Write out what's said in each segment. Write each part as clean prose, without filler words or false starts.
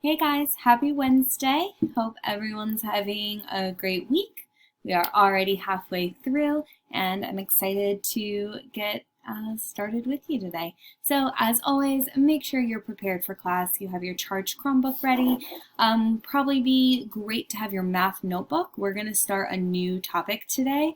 Hey guys, happy Wednesday. Hope everyone's having a great week. We are already halfway through and I'm excited to get started with you today. So as always, make sure you're prepared for class. You have your charged Chromebook ready. Probably be great to have your math notebook. We're going to start a new topic today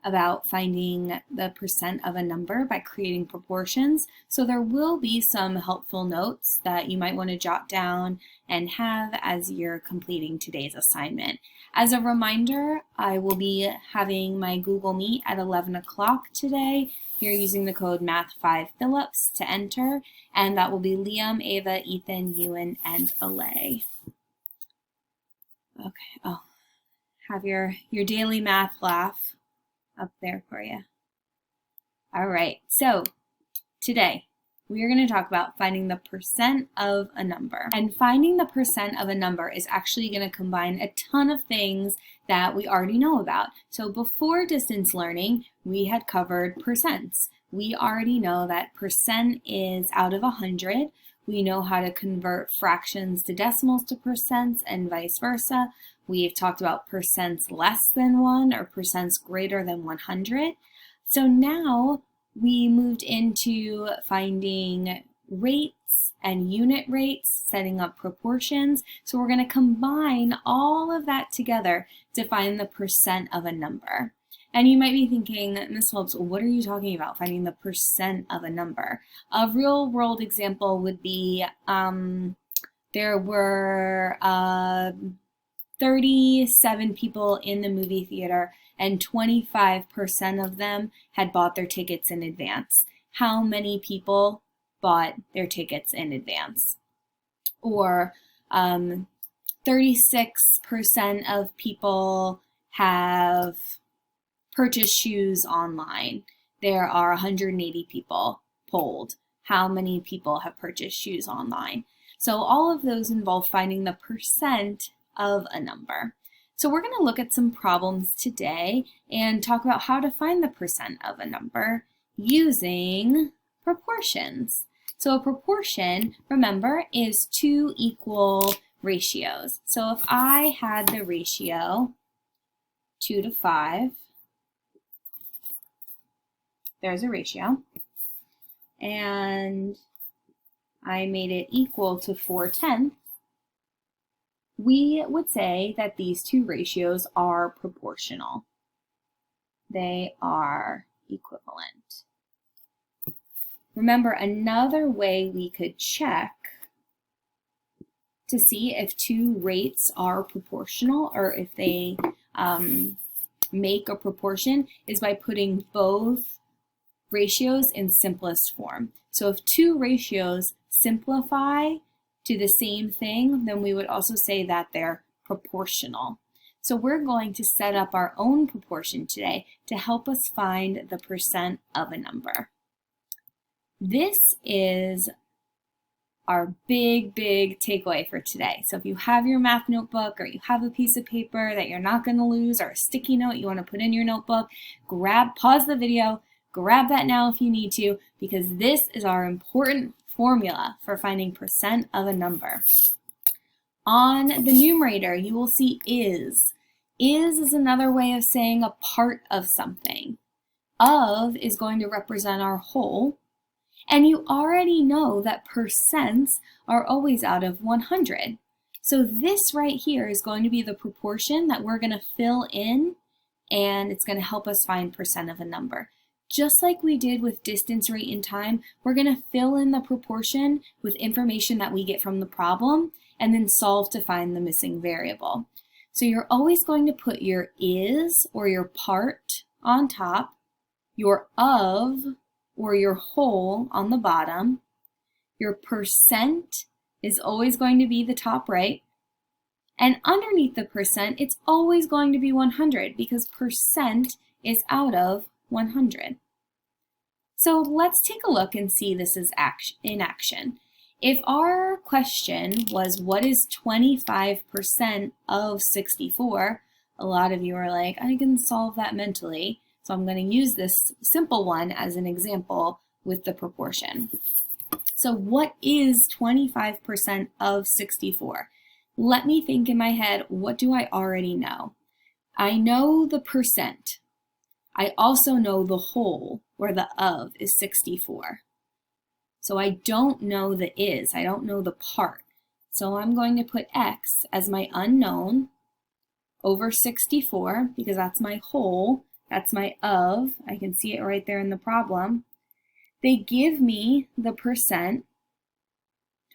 about finding the percent of a number by creating proportions. So there will be some helpful notes that you might want to jot down and have as you're completing today's assignment. As a reminder, I will be having my Google Meet at 11 o'clock today. You're using the code Math5Phillips to enter, and that will be Liam, Ava, Ethan, Ewan, and Alay. Okay, have your daily math laugh up there for you. All right, so today we are going to talk about finding the percent of a number. And finding the percent of a number is actually going to combine a ton of things that we already know about. So before distance learning, we had covered percents. We already know that percent is out of 100. We know how to convert fractions to decimals to percents and vice versa. We've talked about percents less than 1 or percents greater than 100. So now we moved into finding rates and unit rates, setting up proportions. So we're going to combine all of that together to find the percent of a number. And you might be thinking, Ms. Phillips, what are you talking about, finding the percent of a number? A real world example would be there were 37 people in the movie theater and 25% of them had bought their tickets in advance. How many people bought their tickets in advance? Or 36% of people have purchased shoes online. There are 180 people polled. How many people have purchased shoes online? So all of those involve finding the percent of a number. So we're going to look at some problems today and talk about how to find the percent of a number using proportions. So a proportion, remember, is two equal ratios. So if I had the ratio 2 to 5, there's a ratio, and I made it equal to 4/10, we would say that these two ratios are proportional. They are equivalent. Remember, another way we could check to see if two rates are proportional or if they make a proportion is by putting both ratios in simplest form. So if two ratios simplify to the same thing, then we would also say that they're proportional. So we're going to set up our own proportion today to help us find the percent of a number. This is our big takeaway for today. So if you have your math notebook or you have a piece of paper that you're not going to lose or a sticky note you want to put in your notebook, pause the video, grab that now if you need to, because this is our important formula for finding percent of a number. On the numerator, you will see is. Is another way of saying a part of something. Of is going to represent our whole. And you already know that percents are always out of 100. So this right here is going to be the proportion that we're going to fill in, and it's going to help us find percent of a number. Just like we did with distance, rate, and time, we're going to fill in the proportion with information that we get from the problem and then solve to find the missing variable. So you're always going to put your is or your part on top, your of or your whole on the bottom. Your percent is always going to be the top right. And underneath the percent, it's always going to be 100 because percent is out of 100. So let's take a look and see this is in action. If our question was, what is 25% of 64? A lot of you are like, I can solve that mentally. So I'm going to use this simple one as an example with the proportion. So what is 25% of 64? Let me think in my head, what do I already know? I know the percent. I also know the whole, where the of is 64. So I don't know the is, I don't know the part. So I'm going to put x as my unknown over 64 because that's my whole, that's my of. I can see it right there in the problem. They give me the percent,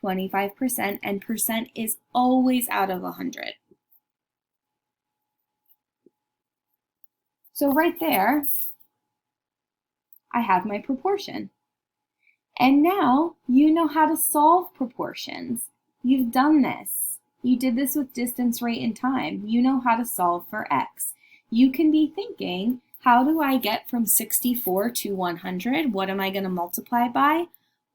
25%, and percent is always out of 100. So right there, I have my proportion. And now you know how to solve proportions. You've done this. You did this with distance, rate, and time. You know how to solve for x. You can be thinking, how do I get from 64 to 100? What am I going to multiply by?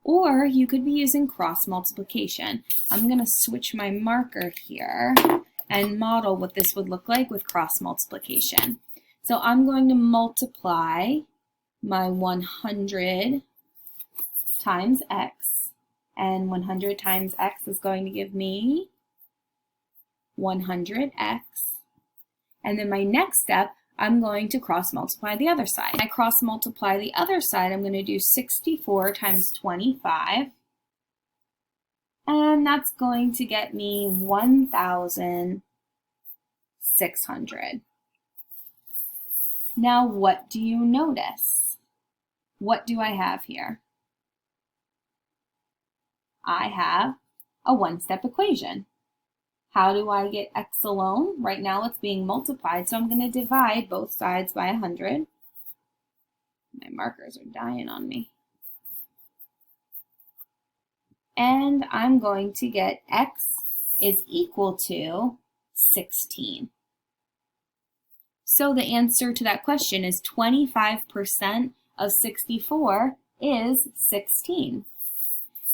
Or you could be using cross multiplication. I'm going to switch my marker here and model what this would look like with cross multiplication. So I'm going to multiply my 100 times x, and 100 times x is going to give me 100x. And then my next step, I'm going to cross multiply the other side. I cross multiply the other side, I'm going to do 64 times 25, and that's going to get me 1,600. Now, what do you notice? What do I have here? I have a one-step equation. How do I get x alone? Right now it's being multiplied, so I'm going to divide both sides by 100. My markers are dying on me. And I'm going to get x is equal to 16. So the answer to that question is 25% of 64 is 16.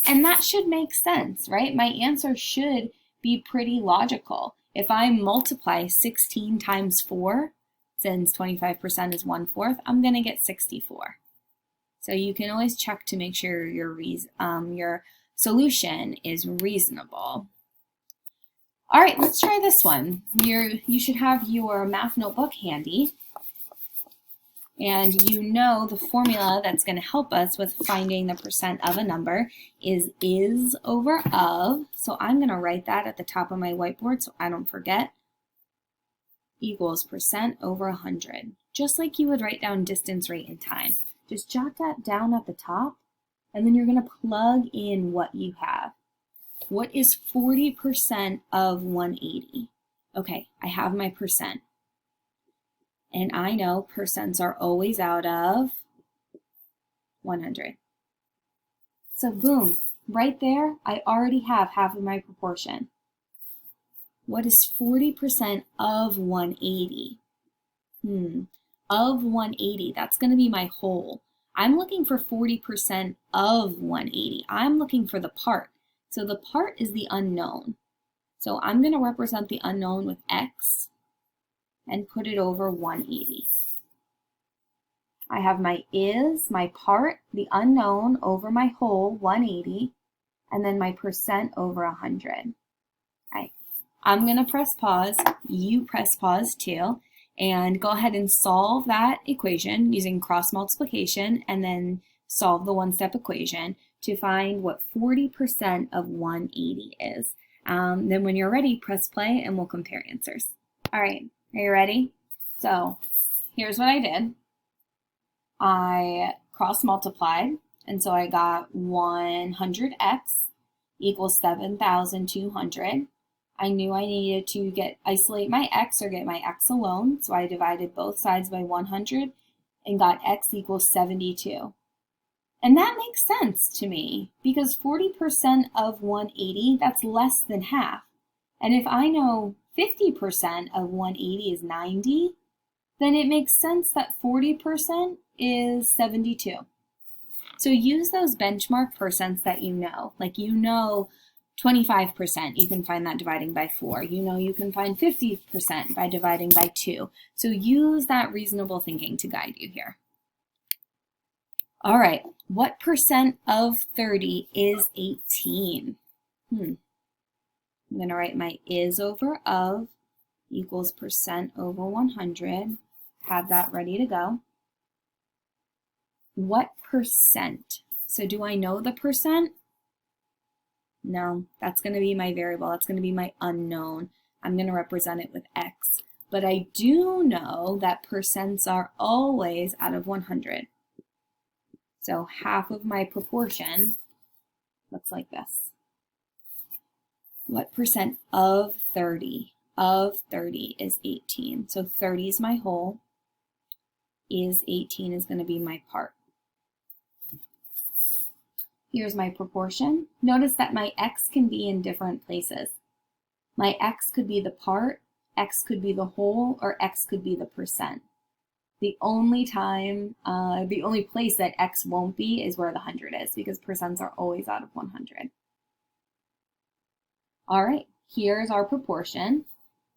And that should make sense, right? My answer should be pretty logical. If I multiply 16 times 4, since 25% is 1/4, I'm going to get 64. So you can always check to make sure your solution is reasonable. All right, let's try this one. You should have your math notebook handy. And you know the formula that's going to help us with finding the percent of a number is over of. So I'm going to write that at the top of my whiteboard so I don't forget. Equals percent over 100. Just like you would write down distance, rate, and time. Just jot that down at the top, and then you're going to plug in what you have. What is 40% of 180? Okay, I have my percent. And I know percents are always out of 100. So boom, right there, I already have half of my proportion. What is 40% of 180? Of 180, that's going to be my whole. I'm looking for 40% of 180. I'm looking for the part. So the part is the unknown. So I'm going to represent the unknown with x and put it over 180. I have my is, my part, the unknown over my whole, 180, and then my percent over 100. Right. I'm going to press pause. You press pause too, and go ahead and solve that equation using cross multiplication, and then solve the one-step equation to find what 40% of 180 is. Then when you're ready, press play and we'll compare answers. All right, are you ready? So here's what I did. I cross multiplied, and so I got 100x equals 7,200. I knew I needed to isolate my x or get my x alone, so I divided both sides by 100 and got x equals 72. And that makes sense to me because 40% of 180, that's less than half. And if I know 50% of 180 is 90, then it makes sense that 40% is 72. So use those benchmark percents that you know. Like you know 25%, you can find that dividing by 4. You know you can find 50% by dividing by 2. So use that reasonable thinking to guide you here. All right, what percent of 30 is 18? I'm going to write my is over of equals percent over 100. Have that ready to go. What percent? So do I know the percent? No, that's going to be my variable. That's going to be my unknown. I'm going to represent it with x. But I do know that percents are always out of 100. So half of my proportion looks like this. What percent of 30? Of 30 is 18. So 30 is my whole. Is 18 is going to be my part. Here's my proportion. Notice that my x can be in different places. My x could be the part, x could be the whole, or x could be the percent. The only place that x won't be is where the 100 is, because percents are always out of 100. All right, here's our proportion.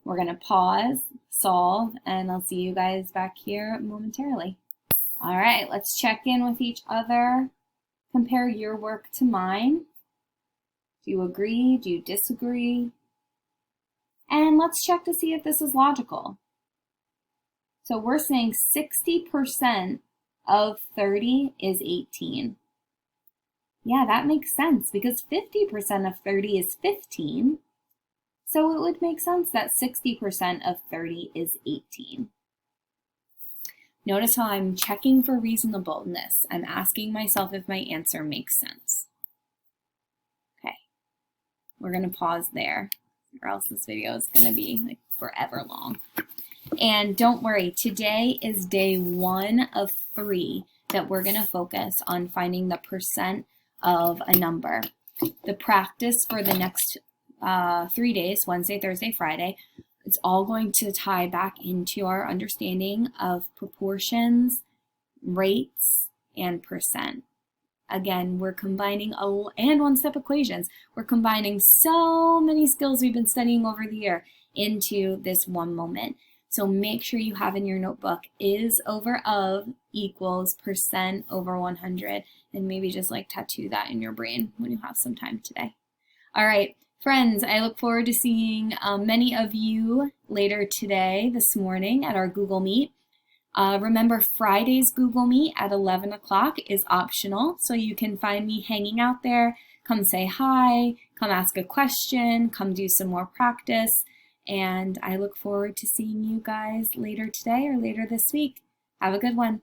We're going to pause, solve, and I'll see you guys back here momentarily. All right, let's check in with each other. Compare your work to mine. Do you agree? Do you disagree? And let's check to see if this is logical. So we're saying 60% of 30 is 18. Yeah, that makes sense because 50% of 30 is 15. So it would make sense that 60% of 30 is 18. Notice how I'm checking for reasonableness. I'm asking myself if my answer makes sense. Okay, we're going to pause there, or else this video is going to be like forever long. And don't worry, today is day 1 of 3 that we're going to focus on finding the percent of a number. The practice for the next 3 days, Wednesday, Thursday, Friday, it's all going to tie back into our understanding of proportions, rates, and percent. Again, we're combining, and one-step equations. We're combining so many skills we've been studying over the year into this one moment. So make sure you have in your notebook is over of equals percent over 100, and maybe just like tattoo that in your brain when you have some time today. All right. Friends, I look forward to seeing many of you later today, this morning at our Google Meet. Remember, Friday's Google Meet at 11 o'clock is optional, so you can find me hanging out there. Come say hi, come ask a question, come do some more practice, and I look forward to seeing you guys later today or later this week. Have a good one.